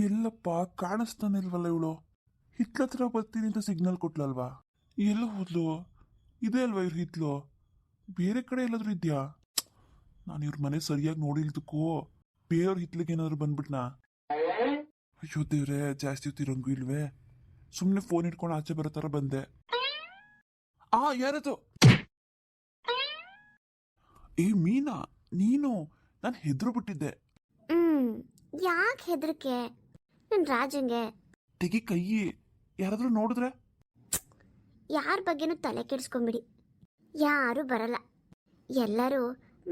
ಎಲ್ಲಪ್ಪ ಕಾಣಿಸ್ತಾನೆ ಇಲ್ವಲ್ಲ ಇವಳು. ಹಿತ್ಲತ್ರ ಬರ್ತೀನಿ ಅಂತ ಸಿಗ್ನಲ್ ಕೊಟ್ಲಲ್ವಾ? ಎಲ್ಲ ಹೋದ್ಲು? ಇದೇ ಅಲ್ವಾ ಇವ್ರ ಹಿತ್ಲು? ಬೇರೆ ಕಡೆ ಎಲ್ಲಾದ್ರೂ ಇದ್ಯಾ? ನಾನು ಇವ್ರ ಮನೆ ಸರಿಯಾಗಿ ನೋಡಿಲ್ದಕ್ಕೂ ಬೇರೆಯವ್ರ ಹಿತ್ಲಿಗೆ ಏನಾದ್ರು ಬಂದ್ಬಿಟ್ನಾ? ಅಯ್ಯೋ ದೇವ್ರೆ, ಜಾಸ್ತಿ ಹೊತ್ತಿರಂಗೂ ಇಲ್ವೇ. ಸುಮ್ಮನೆ ಫೋನ್ ಇಟ್ಕೊಂಡು ಆಚೆ ಬರೋ ಥರ ಬಂದೆ. ಯಾರದು? ಮೀನಾ, ನೀನು? ನಾನು ಹೆದ್ರು ಬಿಟ್ಟಿದ್ದೆ. ಯಾಕೆ ಹೆದರಿಕೆ? ನನ್ನ ರಾಜಂಗೆ ತೆಗಿ ಕೈ. ಯಾರಾದ್ರೂ ನೋಡಿದ್ರೆ? ಯಾರ ಬಗ್ಗೆನೂ ತಲೆ ಕೆಡಿಸ್ಕೊಂಬಿಡಿ. ಯಾರೂ ಬರಲ್ಲ. ಎಲ್ಲರೂ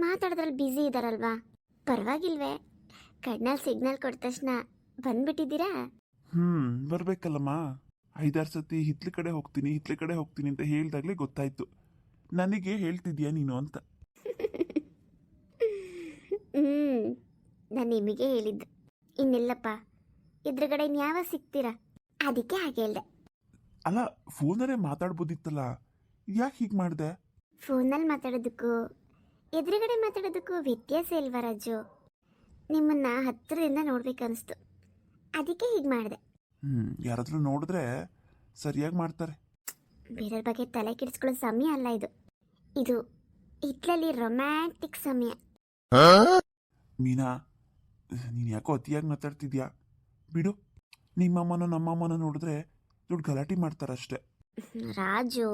ಮಾತಾಡೋದ್ರಲ್ಲಿ ಬ್ಯುಸಿ ಇದ್ದಾರಲ್ವಾ? ಪರವಾಗಿಲ್ವೇ? ಕಣ್ಣಲ್ಲಿ ಸಿಗ್ನಲ್ ಕೊಟ್ಟ ತಕ್ಷಣ ಬಂದ್ಬಿಟ್ಟಿದ್ದೀರಾ? ಬರ್ಬೇಕಲ್ಲಮ್ಮ. 5-6 ಸತಿ ಹಿತ್ಲ ಕಡೆ ಹೋಗ್ತೀನಿ ಅಂತ ಹೇಳ್ದಾಗ್ಲೇ ಗೊತ್ತಾಯ್ತು ನನಗೆ ಹೇಳ್ತಿದ್ಯಾ ನೀನು ಅಂತ. ನಾನು ನಿಮಗೆ ಹೇಳಿದ್ದು. ಇನ್ನಿಲ್ಲಪ್ಪ, ಎದುರುಗಡೆ ಇನ್ಯಾವ ಸಿಗ್ತೀರಾ, ಅದಕ್ಕೆ ಹಾಗೆ ಹೇಳ್ದೆ. ಅಲ್ಲ, ಫೋನಲ್ಲೇ ಮಾತಾಡ್ಬೋದಿತ್ತಲ್ಲ, ಯಾಕೆ ಹೀಗೆ ಮಾಡಿದೆ? ಫೋನಲ್ಲಿ ಮಾತಾಡೋದಕ್ಕೂ ಎದುರುಗಡೆ ಮಾತಾಡೋದಕ್ಕೂ ವ್ಯತ್ಯಾಸ ಇಲ್ವಾ ರಾಜು? ನಿಮ್ಮನ್ನ ಹತ್ತಿರದಿಂದ ನೋಡ್ಬೇಕನ್ನಿಸ್ತು, ಅದಕ್ಕೆ ಹೀಗೆ ಮಾಡಿದೆ. ಯಾರಾದ್ರೂ ನೋಡಿದ್ರೆ ಸರಿಯಾಗಿ ಮಾಡ್ತಾರೆ. ಬೇರೆಯವ್ರ ಬಗ್ಗೆ ತಲೆ ಕೆಡಿಸ್ಕೊಳ್ಳೋ ಸಮಯ ಅಲ್ಲ ಇದು. ಇದು ಹಿತ್ಲಲ್ಲಿ ರೊಮ್ಯಾಂಟಿಕ್ ಸಮಯ. ಮೀನಾ, ನೀನು ಯಾಕೋ ಅತಿಯಾಗಿ ಮಾತಾಡ್ತಿದ್ಯಾ? ಬಿಡು. ನಿಮ್ಮಮ್ಮನ ನಮ್ಮಮ್ಮನ ನೋಡಿದ್ರೆ ದೊಡ್ಡ ಗಲಾಟೆ ಮಾಡ್ತಾರಷ್ಟೆ. ರಾಜು,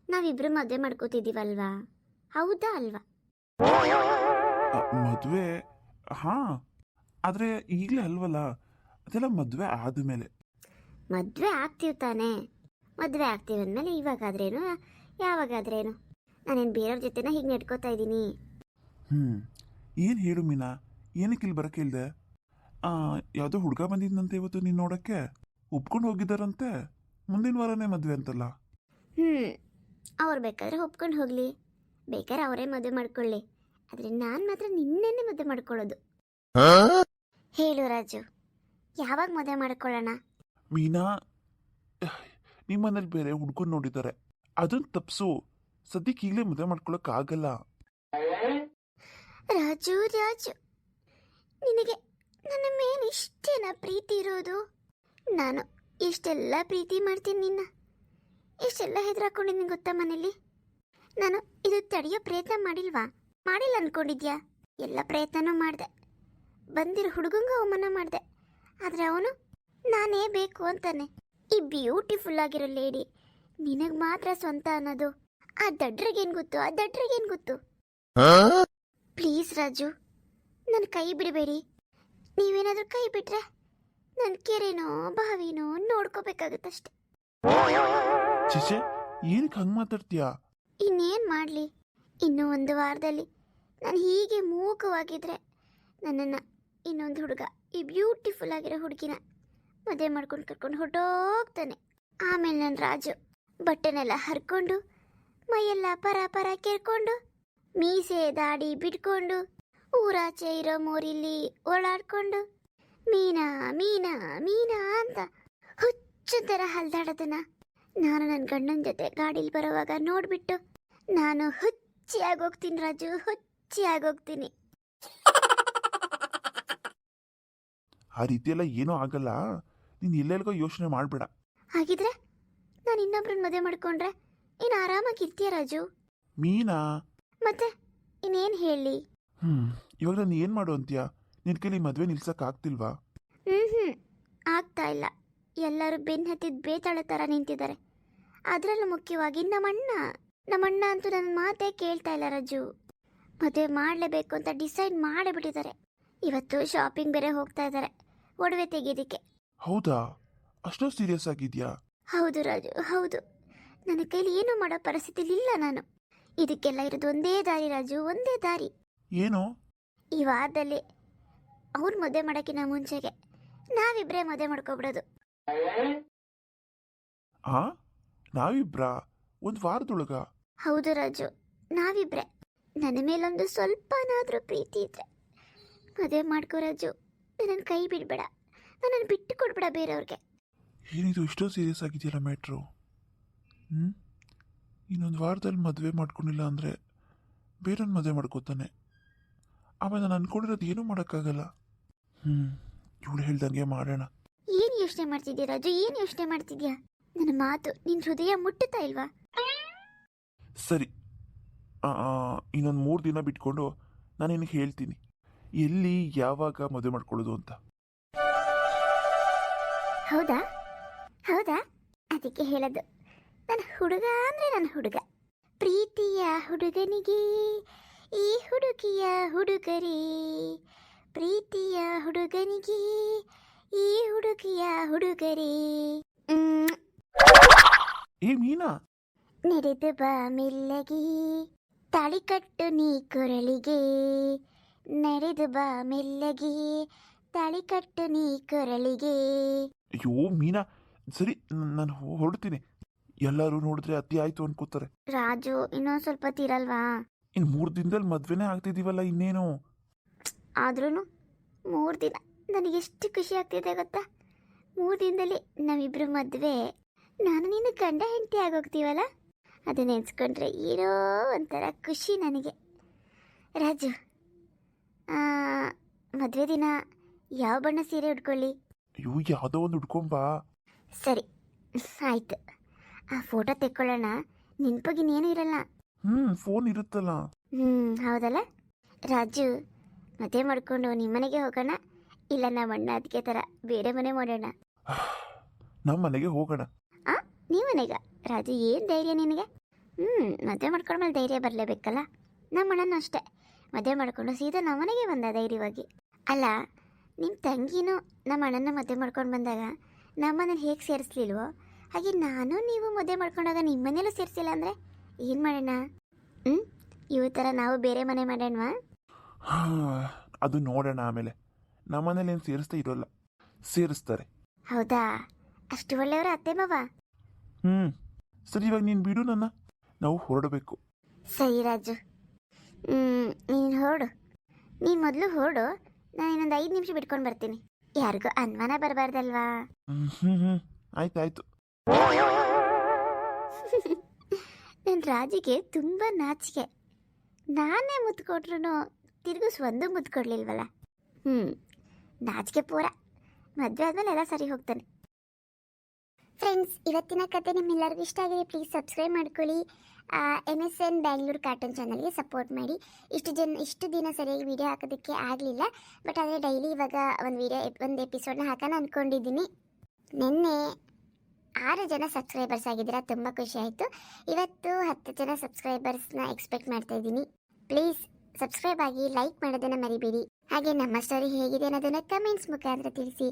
ನಾವಿಬ್ರು ಮದುವೆ ಮಾಡ್ಕೋತಿದ್ದೀವಲ್ವಾ? ಹೌದಾ ಅಲ್ವಾ? ಮದುವೆ? ಆದ್ರೆ ಈಗಲೇ ಅಲ್ವಲ್ಲ, ಅದೆಲ್ಲ ಮದುವೆ ಆದ್ಮೇಲೆ. ಮದುವೆ ಆಗ್ತೀವಿ ತಾನೇ? ಮದುವೆ ಆಗ್ತೀವಿ ಅಂದಮೇಲೆ ಇವಾಗಾದ್ರೇನು ಯಾವಾಗಾದ್ರೇನು? ನಾನೇನು ಬೇರೆಯವ್ರ ಜೊತೆನ ಹೀಗೆ ನೆಡ್ಕೋತಾ ಇದ್ದೀನಿ? ಏನು ಹೇಳು ಮೀನಾ, ಏನಕ್ಕೆ ಇಲ್ಲಿ ಬರಕ್ಕೆ ಹೇಳ್ದೆ? ಯಾವುದೋ ಹುಡುಗ ಬಂದಿದ್ದಂತೆ ಇವತ್ತು ನೀನು ನೋಡೋಕ್ಕೆ. ಒಪ್ಕೊಂಡು ಹೋಗಿದ್ದಾರಂತೆ. ಮುಂದಿನ ವಾರನೇ ಮದುವೆ ಅಂತಲ್ಲ? ಅವ್ರು ಬೇಕಾದ್ರೆ ಒಪ್ಕೊಂಡು ಹೋಗಲಿ, ಬೇಕಾದ್ರೆ ಅವರೇ ಮದುವೆ ಮಾಡ್ಕೊಳ್ಳಿ. ಆದರೆ ನಾನು ಮಾತ್ರ ನಿನ್ನೆನೆ ಮದುವೆ ಮಾಡ್ಕೊಳ್ಳೋದು. ಹೇಳು ರಾಜು, ಯಾವಾಗ ಮದುವೆ ಮಾಡ್ಕೊಳ್ಳೋಣ? ಮೀನಾ, ನಿಮ್ಮನೇಲಿ ಬೇರೆ ಹುಡ್ಕೊಂಡು ನೋಡಿದ್ದಾರೆ, ಅದನ್ನು ತಪ್ಸು. ಸದ್ಯಕ್ಕೆ ಈಗಲೇ ಮದುವೆ ಮಾಡ್ಕೊಳಕ್ಕಾಗಲ್ಲ. ರಾಜು ರಾಜು, ನಿನಗೆ ನನ್ನ ಮೇಲೆ ಇಷ್ಟೇನಾ ಪ್ರೀತಿ ಇರೋದು? ನಾನು ಎಷ್ಟೆಲ್ಲ ಪ್ರೀತಿ ಮಾಡ್ತೀನಿ ನಿನ್ನ, ಎಷ್ಟೆಲ್ಲ ಹೆದರಾಕೊಂಡಿದ್ದೀನಿ ಗೊತ್ತಾ ಮನೇಲಿ. ನಾನು ಇದು ತಡೆಯೋ ಪ್ರಯತ್ನ ಮಾಡಿಲ್ಲ ಅನ್ಕೊಂಡಿದ್ಯಾ? ಎಲ್ಲ ಪ್ರಯತ್ನನೂ ಮಾಡಿದೆ. ಬಂದಿರೋ ಹುಡುಗಂಗ ಅವಮಾನ ಮಾಡಿದೆ, ಆದರೆ ಅವನು ನಾನೇ ಬೇಕು ಅಂತಾನೆ. ಈ ಬ್ಯೂಟಿಫುಲ್ ಆಗಿರೋ ಲೇಡಿ ನಿನಗೆ ಮಾತ್ರ ಸ್ವಂತ ಅನ್ನೋದು ಆ ದಡ್ರಿಗೇನು ಗೊತ್ತು? ಪ್ಲೀಸ್ ರಾಜು, ನನ್ನ ಕೈ ಬಿಡಬೇಡಿ. ನೀವೇನಾದರೂ ಕೈ ಬಿಟ್ರೆ ನನ್ನ ಕೆರೆನೋ ಬಾವಿನೋ ನೋಡ್ಕೋಬೇಕಾಗತ್ತಷ್ಟೆ. ಚಿಚೆ, ಏನಕ್ಕೆ ಹಂಗೆ ಮಾತಾಡ್ತೀಯಾ? ಇನ್ನೇನು ಮಾಡಲಿ, ಇನ್ನೂ 1 ವಾರದಲ್ಲಿ ನಾನು ಹೀಗೆ ಮೂಕವಾಗಿದ್ರೆ ನನ್ನನ್ನು ಇನ್ನೊಂದು ಹುಡುಗ, ಈ ಬ್ಯೂಟಿಫುಲ್ ಆಗಿರೋ ಹುಡುಗಿನ ಮದುವೆ ಮಾಡ್ಕೊಂಡು ಕರ್ಕೊಂಡು ಹೊರಟೋಗ್ತಾನೆ. ಆಮೇಲೆ ನನ್ನ ರಾಜು ಬಟ್ಟೆನೆಲ್ಲ ಹರ್ಕೊಂಡು, ಮೈಯೆಲ್ಲ ಪರ ಕೆರ್ಕೊಂಡು, ಮೀಸೆ ದಾಡಿ ಬಿಟ್ಕೊಂಡು, ಊರಾಚೆ ಇರೋ ಮೋರಿಲಿ ಓಡಾಡ್ಕೊಂಡು ಮೀನಾ ಮೀನಾ ಮೀನಾ ಅಂತ ಹುಚ್ಚು ಥರ ಹಲ್ದಾಡೋದನ್ನ ನಾನು ನನ್ನ ಗಂಡನ ಜೊತೆ ಗಾಡೀಲಿ ಬರೋವಾಗ ನೋಡ್ಬಿಟ್ಟು ನಾನು ಹುಚ್ಚಿಯಾಗೋಗ್ತೀನಿ ರಾಜು, ಹುಚ್ಚಿಯಾಗೋಗ್ತೀನಿ. ಆ ರೀತಿಯೆಲ್ಲ ಏನೂ ಆಗಲ್ಲ. ನೀನು ಎಲ್ಲೆಲ್ಗೋ ಯೋಚನೆ ಮಾಡಬೇಡ. ಹಾಗಿದ್ರೆ ನಾನು ಇನ್ನೊಬ್ರನ್ನ ಮದುವೆ ಮಾಡ್ಕೊಂಡ್ರೆ ಇನ್ನು ಆರಾಮಾಗಿರ್ತೀಯ ರಾಜು? ಮೀನಾ, ಮತ್ತೆ ಇನ್ನೇನು ಹೇಳಿ? ಇವಾಗ ನಾನು ಏನು ಮಾಡು ಅಂತೀಯಾ? ನಿನ್ನ ಕೈಲಿ ಮದುವೆ ನಿಲ್ಸಕ್ಕಾಗ್ತಿಲ್ವಾ? ಆಗ್ತಾ ಇಲ್ಲ. ಎಲ್ಲರೂ ಬೆನ್ನು ಹತ್ತಿದ ಬೇತಾಳ ಥರ ನಿಂತಿದ್ದಾರೆ. ಅದರಲ್ಲೂ ಮುಖ್ಯವಾಗಿ ನಮ್ಮಣ್ಣ ಅಂತೂ ನನ್ನ ಮಾತೇ ಕೇಳ್ತಾ ಇಲ್ಲ ರಾಜು. ಮದುವೆ ಮಾಡಲೇಬೇಕು ಅಂತ ಡಿಸೈಡ್ ಮಾಡಿಬಿಟ್ಟಿದ್ದಾರೆ. ಇವತ್ತು ಶಾಪಿಂಗ್ ಬೇರೆ ಹೋಗ್ತಾ ಇದ್ದಾರೆ ಒಡವೆ ತೆಗೆಯೋದಕ್ಕೆ. ಹೌದಾ? ಅಷ್ಟೊಂದು ಸೀರಿಯಸ್ ಆಗಿದೆಯಾ? ಹೌದು ರಾಜು, ಹೌದು. ನನ್ನ ಕೈಲಿ ಏನೂ ಮಾಡೋ ಪರಿಸ್ಥಿತಿಲಿ ಇಲ್ಲ ನಾನು. ಇದಕ್ಕೆಲ್ಲ ಇರೋದು ಒಂದೇ ದಾರಿ ರಾಜು, ಒಂದೇ ದಾರಿ. ಏನು? ಈ ವಾರದಲ್ಲಿ ಅವ್ರು ಮದುವೆ ಮಾಡೋಕ್ಕಿಂತ ಮುಂಚೆಗೆ ನಾವಿಬ್ಬರೇ ಮದುವೆ ಮಾಡ್ಕೊಬಿಡೋದು. ನಾವಿಬ್ರಾ? 1 ವಾರದೊಳಗ? ಹೌದು ರಾಜು, ನಾವಿಬ್ರೆ. ನನ್ನ ಮೇಲೊಂದು ಸ್ವಲ್ಪನಾದರೂ ಪ್ರೀತಿ ಇದ್ರೆ ಮದುವೆ ಮಾಡ್ಕೋ ರಾಜು. ನನ್ನ ಕೈ ಬಿಡಬೇಡ, ನನ್ನನ್ನು ಬಿಟ್ಟು ಕೊಡ್ಬೇಡ ಬೇರೆಯವ್ರಿಗೆ. ಏನಿದು ಇಷ್ಟೋ ಸೀರಿಯಸ್ ಆಗಿದೆಯಲ್ಲ ಮ್ಯಾಟ್ರು? ಇನ್ನೊಂದು ವಾರದಲ್ಲಿ ಮದುವೆ ಮಾಡ್ಕೊಂಡಿಲ್ಲ ಅಂದರೆ ಬೇರೊಂದು ಮದುವೆ ಮಾಡ್ಕೋತಾನೆ. ಆಮೇಲೆ ನಾನು ಅನ್ಕೊಂಡಿರೋದು ಏನೂ ಮಾಡೋಕ್ಕಾಗಲ್ಲ. ಇವಳು ಹೇಳ್ದಂಗೆ ಮಾಡೋಣ. ಏನು ಯೋಚನೆ ಮಾಡ್ತಿದ್ಯಾ ರಾಜು? ಏನು ಯೋಚನೆ ಮಾಡ್ತಿದ್ಯಾ? ನನ್ನ ಮಾತು ನಿನ್ನ ಹೃದಯ ಮುಟ್ಟುತ್ತಾ ಇಲ್ವಾ? ಸರಿ, ಇನ್ನೊಂದು 3 ದಿನ ಬಿಟ್ಕೊಂಡು ನಾನು ನಿನಗೆ ಹೇಳ್ತೀನಿ ಎಲ್ಲಿ ಯಾವಾಗ ಮದುವೆ ಮಾಡ್ಕೊಳ್ಳೋದು ಅಂತ. ಹೌದಾ ಹೌದಾ, ಅದಕ್ಕೆ ಹೇಳೋದು, ನನ್ನ ಹುಡುಗ ಅಂದರೆ ನನ್ನ ಹುಡುಗ. ಪ್ರೀತಿಯ ಹುಡುಗನಿಗೆ ಈ ಹುಡುಗಿಯ ಹುಡುಗರೇ, ಪ್ರೀತಿಯ ಹುಡುಗನಿಗೆ ಈ ಹುಡುಗಿಯ ಹುಡುಗರೇ. ಏ ಮೀನಾ, ನಡೆದು ಬಾ ಮೆಲ್ಲಗೆ, ತಾಳಿ ಕಟ್ಟು ನೀ ಕೊರಳಿಗೆ, ನಡೆದು ಬಾ ಮೆಲ್ಲಗೆ, ತಾಳಿ ಕಟ್ಟು ನೀ ಕೊರಳಿಗೆ. ಅಯ್ಯೋ ಮೀನಾ, ಸರಿ ನಾನು ಹೊರಡ್ತೀನಿ. ಎಲ್ಲರೂ ನೋಡಿದ್ರೆ ಅತಿ ಆಯ್ತು ಅನ್ಕೋತಾರೆ. ರಾಜು, ಇನ್ನೊಂದು ಸ್ವಲ್ಪ ತೀರಲ್ವಾ? ಇನ್ನು 3 ದಿನದಲ್ಲಿ ಮದ್ವೆನೇ ಆಗ್ತಿದೀವಲ್ಲ, ಇನ್ನೇನು. ಆದ್ರೂ 3 ದಿನ ನನಗೆಷ್ಟು ಖುಷಿ ಆಗ್ತಿದೆ ಗೊತ್ತಾ? 3 ದಿನದಲ್ಲಿ ನಾವಿಬ್ಬರು ಮದುವೆ, ನಾನು ನೀನು ಗಂಡ ಹೆಂಡತಿ ಆಗೋಗ್ತೀವಲ್ಲ, ಅದು ನೆನೆಸ್ಕೊಂಡ್ರೆ ಏನೋ ಒಂಥರ ಖುಷಿ ನನಗೆ. ರಾಜು, ಮದುವೆ ದಿನ ಯಾವ ಬಣ್ಣ ಸೀರೆ ಉಟ್ಕೊಳ್ಳಿ? ಅಯ್ಯೋ, ಯಾವುದೋ ಒಂದು ಹುಡ್ಕೊಂಬಾ. ಸರಿ ಆಯ್ತು, ಆ ಫೋಟೋ ತೆಕ್ಕೊಳ್ಳೋಣ, ನೆನಪಗಿನ್ನೇನು ಇರಲ್ಲ. ಫೋನ್ ಇರುತ್ತಲ್ಲ. ಹೌದಲ್ಲ ರಾಜು? ಮದುವೆ ಮಾಡ್ಕೊಂಡು ನಿಮ್ಮನೆಗೆ ಹೋಗೋಣ, ಇಲ್ಲ ನಮ್ಮ ಅಣ್ಣ ಅದಕ್ಕೆ ಥರ ಬೇರೆ ಮನೆ ಮಾಡೋಣ? ನಮ್ಮ ಮನೆಗೆ ಹೋಗೋಣ. ನಿಮ್ಮ ಮನೆಗ? ರಾಜು, ಏನು ಧೈರ್ಯ ನಿನಗೆ? ಮದುವೆ ಮಾಡ್ಕೊಂಡ್ಮೇಲೆ ಧೈರ್ಯ ಬರಲೇಬೇಕಲ್ಲ. ನಮ್ಮ ಅಣ್ಣನೂ ಅಷ್ಟೇ, ಮದುವೆ ಮಾಡ್ಕೊಂಡು ಸೀದಾ ನಮ್ಮ ಮನೆಗೆ ಬಂದ ಧೈರ್ಯವಾಗಿ. ಅಲ್ಲ, ನಿಮ್ಮ ತಂಗಿನೂ ನಮ್ಮ ಅಣ್ಣನ ಮದುವೆ ಮಾಡ್ಕೊಂಡು ಬಂದಾಗ ನಮ್ಮನೇಲಿ ಹೇಗೆ ಸೇರಿಸ್ಲಿಲ್ವೋ, ಹಾಗೆ ನಾನು ನೀವು ಮದುವೆ ಮಾಡ್ಕೊಂಡಾಗ ನಿಮ್ಮ ಮನೇಲೂ ಸೇರಿಸಿಲ್ಲ ಅಂದರೆ ಏನು ಮಾಡೋಣ? ಇವ ಥರ ನಾವು ಬೇರೆ ಮನೆ ಮಾಡೋಣವಾ? ಅದು ನೋಡೋಣ ಆಮೇಲೆ. ನಮ್ಮನೇಲಿ ಏನು ಸೇರಿಸ್ತಾ ಇರೋಲ್ಲ, ಸೇರಿಸ್ತಾರೆ. ಹೌದಾ? ಅಷ್ಟು ಒಳ್ಳೆಯವರ ಅತ್ತೆ ಮಾವ? ಸರಿ, ಇವಾಗ ನೀನು ಬಿಡು ನನ್ನ, ನಾವು ಹೊರಡಬೇಕು. ಸರಿ ರಾಜು, ನೀನು ಹೊರಡು. ನೀನು ಮೊದಲು ಹೊರಡು, ನಾನು ಇನ್ನೊಂದು 5 ನಿಮಿಷ ಬಿಟ್ಕೊಂಡು ಬರ್ತೀನಿ. ಯಾರಿಗೂ ಅನುಮಾನ ಬರಬಾರ್ದಲ್ವಾ? ಆಯ್ತಾಯ್ತು. ನನ್ನ ರಾಜಿಗೆ ತುಂಬ ನಾಚಿಕೆ. ನಾನೇ ಮುದ್ದು ಕೊಟ್ರು ತಿರುಗಿಸ್ ಒಂದು ಮುದ್ದು ಕೊಡ್ಲಿಲ್ವಲ್ಲ. ನಾಚಿಕೆ ಪೂರ. ಮದುವೆ ಆದಮೇಲೆ ಎಲ್ಲ ಸರಿ ಹೋಗ್ತಾನೆ. ಫ್ರೆಂಡ್ಸ್, ಇವತ್ತಿನ ಕತೆ ನಿಮ್ಮೆಲ್ಲರಿಗೂ ಇಷ್ಟ ಆಗಿದೆ, ಪ್ಲೀಸ್ ಸಬ್ಸ್ಕ್ರೈಬ್ ಮಾಡ್ಕೊಳ್ಳಿ. MSN ಬ್ಯಾಂಗ್ಳೂರ್ ಕಾರ್ಟೂನ್ ಚಾನಲ್ಗೆ ಸಪೋರ್ಟ್ ಮಾಡಿ. ಇಷ್ಟು ದಿನ ಸರಿಯಾಗಿ ವಿಡಿಯೋ ಹಾಕೋದಕ್ಕೆ ಆಗಲಿಲ್ಲ, ಬಟ್ ಆದರೆ ಡೈಲಿ ಇವಾಗ ಒಂದು ಎಪಿಸೋಡ್ನ ಹಾಕೋಣ ಅಂದ್ಕೊಂಡಿದ್ದೀನಿ. ನಿನ್ನೆ 6 ಜನ ಸಬ್ಸ್ಕ್ರೈಬರ್ಸ್ ಆಗಿದ್ದೀರಾ, ತುಂಬ ಖುಷಿ ಆಯಿತು. ಇವತ್ತು 10 ಜನ ಸಬ್ಸ್ಕ್ರೈಬರ್ಸ್ನ ಎಕ್ಸ್ಪೆಕ್ಟ್ ಮಾಡ್ತಾ ಇದ್ದೀನಿ. ಪ್ಲೀಸ್ ಸಬ್ಸ್ಕ್ರೈಬ್ ಆಗಿ, ಲೈಕ್ ಮಾಡೋದನ್ನು ಮರಿಬೇಡಿ. ಹಾಗೆ ನಮ್ಮ ಸ್ಟೋರಿ ಹೇಗಿದೆ ಅನ್ನೋದನ್ನು ಕಮೆಂಟ್ಸ್ ಮುಖಾಂತರ ತಿಳಿಸಿ.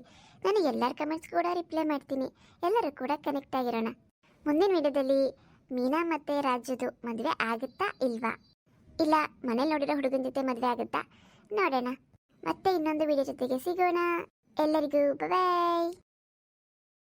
ನಾನು ಎಲ್ಲರ ಕಮೆಂಟ್ಸ್ ಕೂಡ ರಿಪ್ಲೈ ಮಾಡ್ತೀನಿ. ಎಲ್ಲರೂ ಕೂಡ ಕನೆಕ್ಟ್ ಆಗಿರೋಣ. ಮುಂದಿನ ವಿಡಿಯೋದಲ್ಲಿ ಮೀನಾ ಮತ್ತು ರಾಜುದು ಮದುವೆ ಆಗುತ್ತಾ ಇಲ್ವಾ, ಇಲ್ಲ ಮನೇಲಿ ನೋಡಿರೋ ಹುಡುಗನ ಜೊತೆ ಮದುವೆ ಆಗುತ್ತಾ ನೋಡೋಣ. ಮತ್ತೆ ಇನ್ನೊಂದು ವಿಡಿಯೋ ಜೊತೆಗೆ ಸಿಗೋಣ. ಎಲ್ಲರಿಗೂ ಬಾಯ್.